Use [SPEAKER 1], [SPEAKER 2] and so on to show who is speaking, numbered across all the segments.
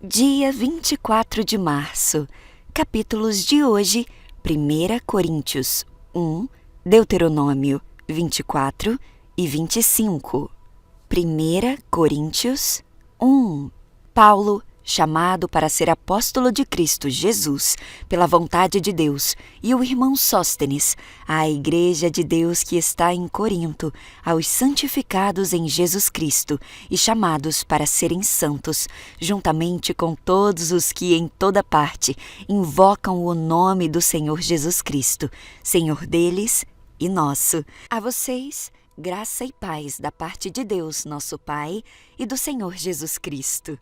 [SPEAKER 1] Dia 24 de março. Capítulos de hoje: 1 Coríntios 1, Deuteronômio 24 e 25. 1 Coríntios 1. Paulo, chamado para ser apóstolo de Cristo Jesus, pela vontade de Deus, e o irmão Sóstenes, à Igreja de Deus que está em Corinto, aos santificados em Jesus Cristo e chamados para serem santos, juntamente com todos os que em toda parte invocam o nome do Senhor Jesus Cristo, Senhor deles e nosso. A vocês, graça e paz da parte de Deus, nosso Pai, e do Senhor Jesus Cristo.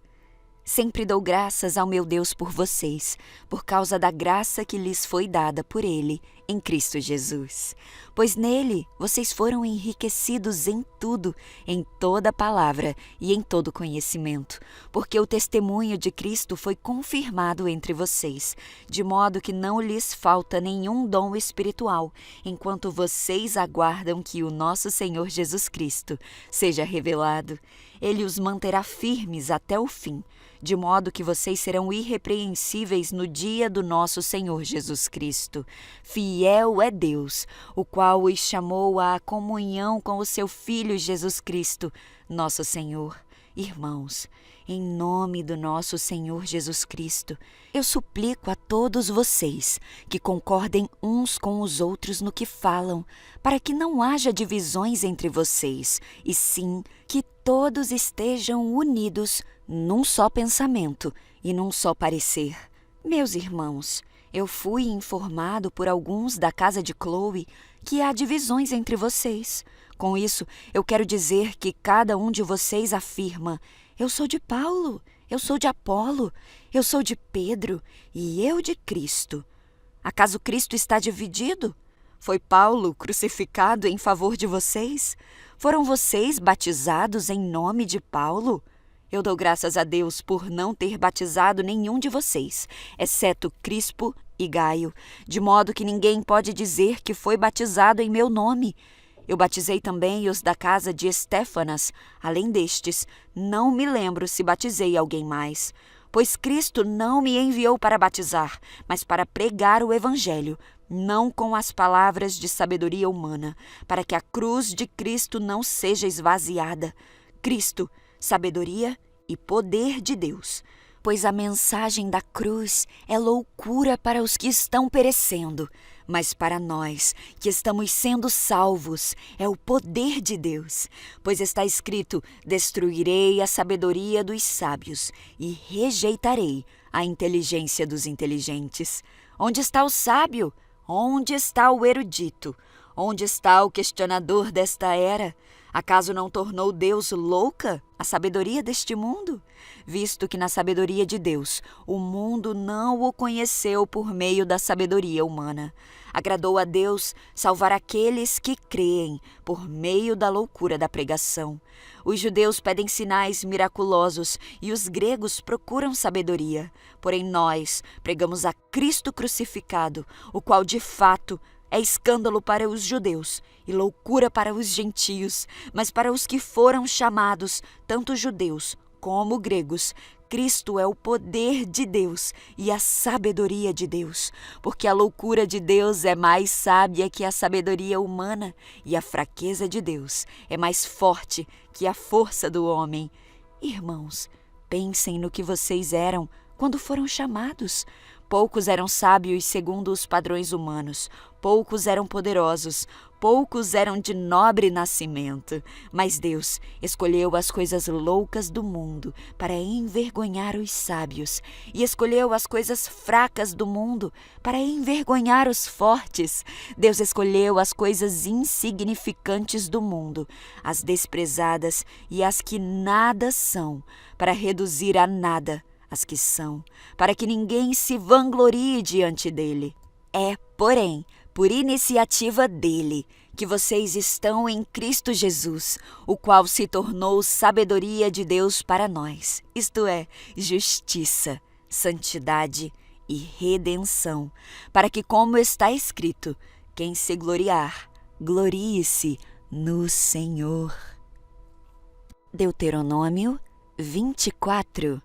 [SPEAKER 1] Sempre dou graças ao meu Deus por vocês, por causa da graça que lhes foi dada por Ele, em Cristo Jesus. Pois nele vocês foram enriquecidos em tudo, em toda palavra e em todo conhecimento, porque o testemunho de Cristo foi confirmado entre vocês, de modo que não lhes falta nenhum dom espiritual, enquanto vocês aguardam que o nosso Senhor Jesus Cristo seja revelado. Ele os manterá firmes até o fim, de modo que vocês serão irrepreensíveis no dia do nosso Senhor Jesus Cristo. Fiel é Deus, o qual os chamou à comunhão com o seu Filho Jesus Cristo, nosso Senhor. Irmãos, em nome do nosso Senhor Jesus Cristo, eu suplico a todos vocês que concordem uns com os outros no que falam, para que não haja divisões entre vocês, e sim que todos estejam unidos num só pensamento e num só parecer. Meus irmãos, eu fui informado por alguns da casa de Chloe que há divisões entre vocês. Com isso, eu quero dizer que cada um de vocês afirma: eu sou de Paulo, eu sou de Apolo, eu sou de Pedro e eu de Cristo. Acaso Cristo está dividido? Foi Paulo crucificado em favor de vocês? Foram vocês batizados em nome de Paulo? Eu dou graças a Deus por não ter batizado nenhum de vocês, exceto Crispo e Gaio, de modo que ninguém pode dizer que foi batizado em meu nome. Eu batizei também os da casa de Estéfanas. Além destes, não me lembro se batizei alguém mais. Pois Cristo não me enviou para batizar, mas para pregar o Evangelho, não com as palavras de sabedoria humana, para que a cruz de Cristo não seja esvaziada. Cristo, sabedoria e poder de Deus. Pois a mensagem da cruz é loucura para os que estão perecendo, mas para nós, que estamos sendo salvos, é o poder de Deus. Pois está escrito: destruirei a sabedoria dos sábios e rejeitarei a inteligência dos inteligentes. Onde está o sábio? Onde está o erudito? Onde está o questionador desta era? Acaso não tornou Deus louca a sabedoria deste mundo? Visto que na sabedoria de Deus o mundo não o conheceu por meio da sabedoria humana. Agradou a Deus salvar aqueles que creem por meio da loucura da pregação. Os judeus pedem sinais miraculosos e os gregos procuram sabedoria. Porém nós pregamos a Cristo crucificado, o qual de fato é escândalo para os judeus e loucura para os gentios, mas para os que foram chamados, tanto judeus como gregos, Cristo é o poder de Deus e a sabedoria de Deus, porque a loucura de Deus é mais sábia que a sabedoria humana e a fraqueza de Deus é mais forte que a força do homem. Irmãos, pensem no que vocês eram quando foram chamados. Poucos eram sábios segundo os padrões humanos, poucos eram poderosos, poucos eram de nobre nascimento. Mas Deus escolheu as coisas loucas do mundo para envergonhar os sábios, e escolheu as coisas fracas do mundo para envergonhar os fortes. Deus escolheu as coisas insignificantes do mundo, as desprezadas e as que nada são, para reduzir a nada as que são, para que ninguém se vanglorie diante dele. É, porém, por iniciativa dele, que vocês estão em Cristo Jesus, o qual se tornou sabedoria de Deus para nós, isto é, justiça, santidade e redenção, para que, como está escrito, quem se gloriar, glorie-se no Senhor. Deuteronômio 24.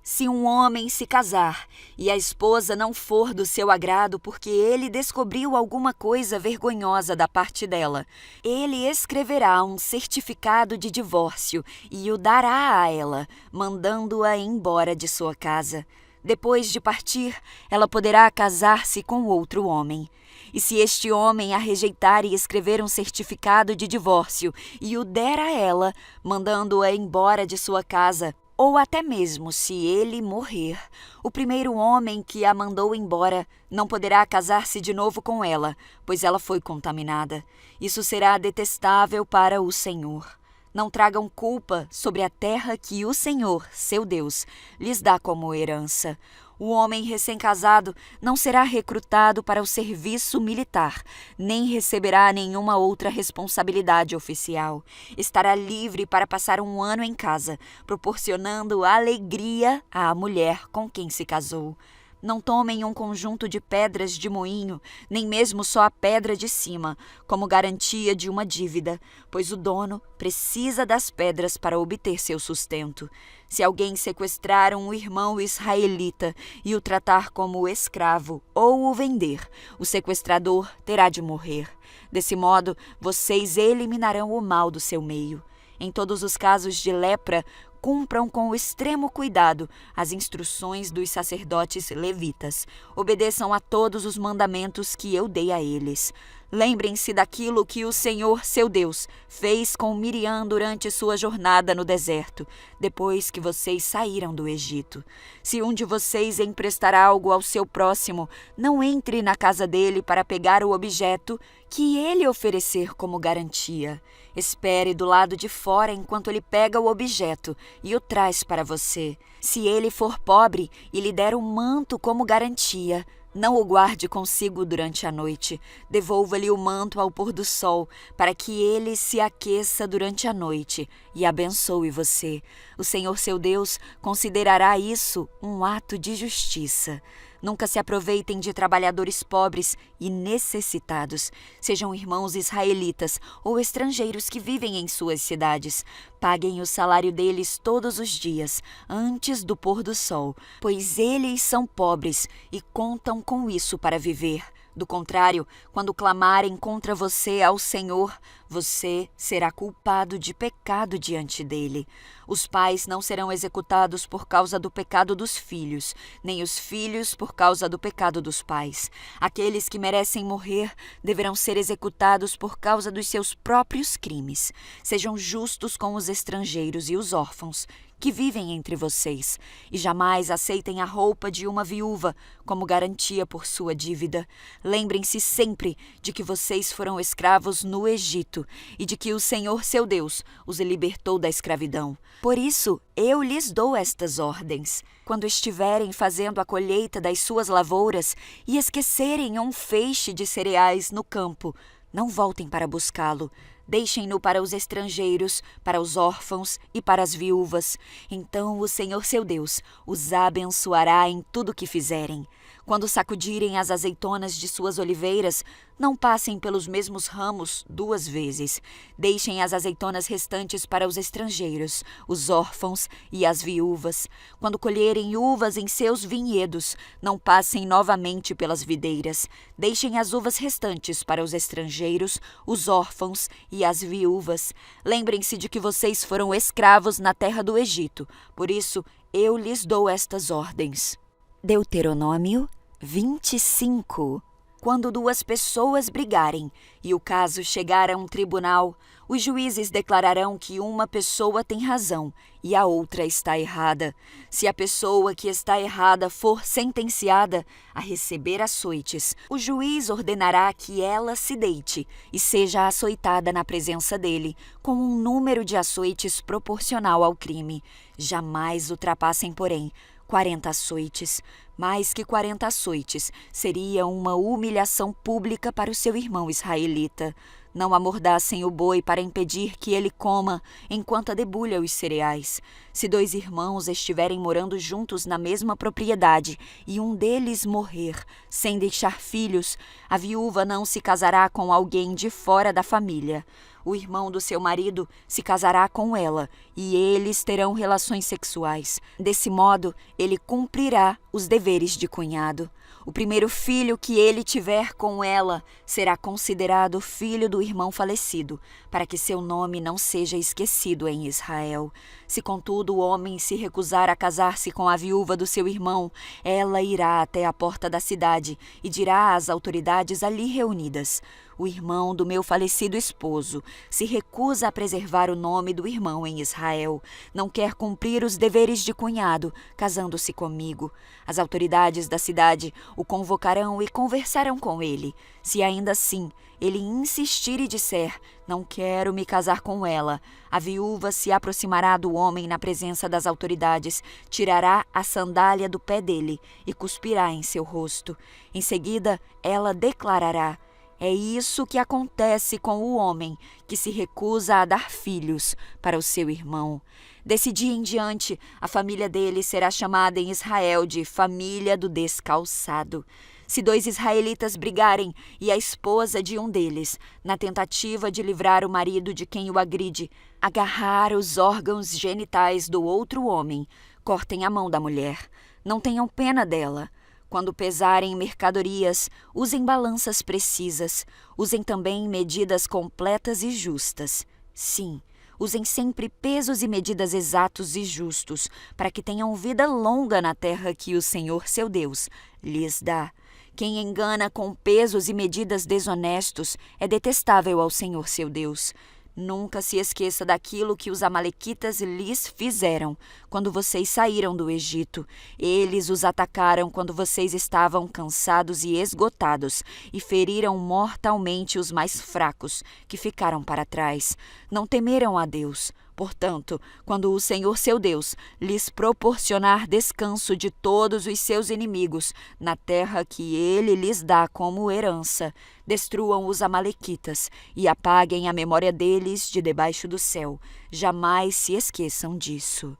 [SPEAKER 1] Se um homem se casar e a esposa não for do seu agrado porque ele descobriu alguma coisa vergonhosa da parte dela, ele escreverá um certificado de divórcio e o dará a ela, mandando-a embora de sua casa. Depois de partir, ela poderá casar-se com outro homem. E se este homem a rejeitar e escrever um certificado de divórcio e o der a ela, mandando-a embora de sua casa, ou até mesmo se ele morrer, o primeiro homem que a mandou embora não poderá casar-se de novo com ela, pois ela foi contaminada. Isso será detestável para o Senhor. Não tragam culpa sobre a terra que o Senhor, seu Deus, lhes dá como herança. O homem recém-casado não será recrutado para o serviço militar, nem receberá nenhuma outra responsabilidade oficial. Estará livre para passar um ano em casa, proporcionando alegria à mulher com quem se casou. Não tomem um conjunto de pedras de moinho, nem mesmo só a pedra de cima, como garantia de uma dívida, pois o dono precisa das pedras para obter seu sustento. Se alguém sequestrar um irmão israelita e o tratar como escravo ou o vender, o sequestrador terá de morrer. Desse modo, vocês eliminarão o mal do seu meio. Em todos os casos de lepra, cumpram com extremo cuidado as instruções dos sacerdotes levitas. Obedeçam a todos os mandamentos que eu dei a eles. Lembrem-se daquilo que o Senhor, seu Deus, fez com Miriam durante sua jornada no deserto, depois que vocês saíram do Egito. Se um de vocês emprestar algo ao seu próximo, não entre na casa dele para pegar o objeto que ele oferecer como garantia. Espere do lado de fora enquanto ele pega o objeto e o traz para você. Se ele for pobre e lhe der um manto como garantia, não o guarde consigo durante a noite. Devolva-lhe o manto ao pôr do sol, para que ele se aqueça durante a noite e abençoe você. O Senhor seu Deus considerará isso um ato de justiça. Nunca se aproveitem de trabalhadores pobres e necessitados, sejam irmãos israelitas ou estrangeiros que vivem em suas cidades. Paguem o salário deles todos os dias, antes do pôr do sol, pois eles são pobres e contam com isso para viver. Do contrário, quando clamarem contra você ao Senhor, você será culpado de pecado diante dele. Os pais não serão executados por causa do pecado dos filhos, nem os filhos por causa do pecado dos pais. Aqueles que merecem morrer deverão ser executados por causa dos seus próprios crimes. Sejam justos com os estrangeiros e os órfãos que vivem entre vocês, e jamais aceitem a roupa de uma viúva como garantia por sua dívida. Lembrem-se sempre de que vocês foram escravos no Egito e de que o Senhor seu Deus os libertou da escravidão. Por isso, eu lhes dou estas ordens. Quando estiverem fazendo a colheita das suas lavouras e esquecerem um feixe de cereais no campo, não voltem para buscá-lo. Deixem-no para os estrangeiros, para os órfãos e para as viúvas. Então o Senhor seu Deus os abençoará em tudo o que fizerem. Quando sacudirem as azeitonas de suas oliveiras, não passem pelos mesmos ramos 2 vezes. Deixem as azeitonas restantes para os estrangeiros, os órfãos e as viúvas. Quando colherem uvas em seus vinhedos, não passem novamente pelas videiras. Deixem as uvas restantes para os estrangeiros, os órfãos e as viúvas. Lembrem-se de que vocês foram escravos na terra do Egito. Por isso, eu lhes dou estas ordens. Deuteronômio 25. Quando 2 pessoas brigarem e o caso chegar a um tribunal, os juízes declararão que uma pessoa tem razão e a outra está errada. Se a pessoa que está errada for sentenciada a receber açoites, o juiz ordenará que ela se deite e seja açoitada na presença dele, com um número de açoites proporcional ao crime. Jamais ultrapassem, porém, 40 açoites. Mais que 40 açoites seria uma humilhação pública para o seu irmão israelita. Não amordaçem o boi para impedir que ele coma enquanto debulha os cereais. Se 2 irmãos estiverem morando juntos na mesma propriedade e um deles morrer sem deixar filhos, a viúva não se casará com alguém de fora da família. O irmão do seu marido se casará com ela e eles terão relações sexuais. Desse modo, ele cumprirá os deveres de cunhado. O primeiro filho que ele tiver com ela será considerado filho do irmão falecido, para que seu nome não seja esquecido em Israel. Se, contudo, o homem se recusar a casar-se com a viúva do seu irmão, ela irá até a porta da cidade e dirá às autoridades ali reunidas: o irmão do meu falecido esposo se recusa a preservar o nome do irmão em Israel. Não quer cumprir os deveres de cunhado, casando-se comigo. As autoridades da cidade o convocarão e conversarão com ele. Se ainda assim ele insistir e disser: não quero me casar com ela, a viúva se aproximará do homem na presença das autoridades, tirará a sandália do pé dele e cuspirá em seu rosto. Em seguida, ela declarará: é isso que acontece com o homem que se recusa a dar filhos para o seu irmão. Desse dia em diante, a família dele será chamada em Israel de família do descalçado. Se 2 israelitas brigarem e a esposa de um deles, na tentativa de livrar o marido de quem o agride, agarrar os órgãos genitais do outro homem, cortem a mão da mulher. Não tenham pena dela. Quando pesarem mercadorias, usem balanças precisas. Usem também medidas completas e justas. Sim, usem sempre pesos e medidas exatos e justos, para que tenham vida longa na terra que o Senhor, seu Deus, lhes dá. Quem engana com pesos e medidas desonestos é detestável ao Senhor, seu Deus. Nunca se esqueça daquilo que os amalequitas lhes fizeram quando vocês saíram do Egito. Eles os atacaram quando vocês estavam cansados e esgotados e feriram mortalmente os mais fracos que ficaram para trás. Não temeram a Deus. Portanto, quando o Senhor seu Deus lhes proporcionar descanso de todos os seus inimigos na terra que ele lhes dá como herança, destruam os amalequitas e apaguem a memória deles de debaixo do céu. Jamais se esqueçam disso.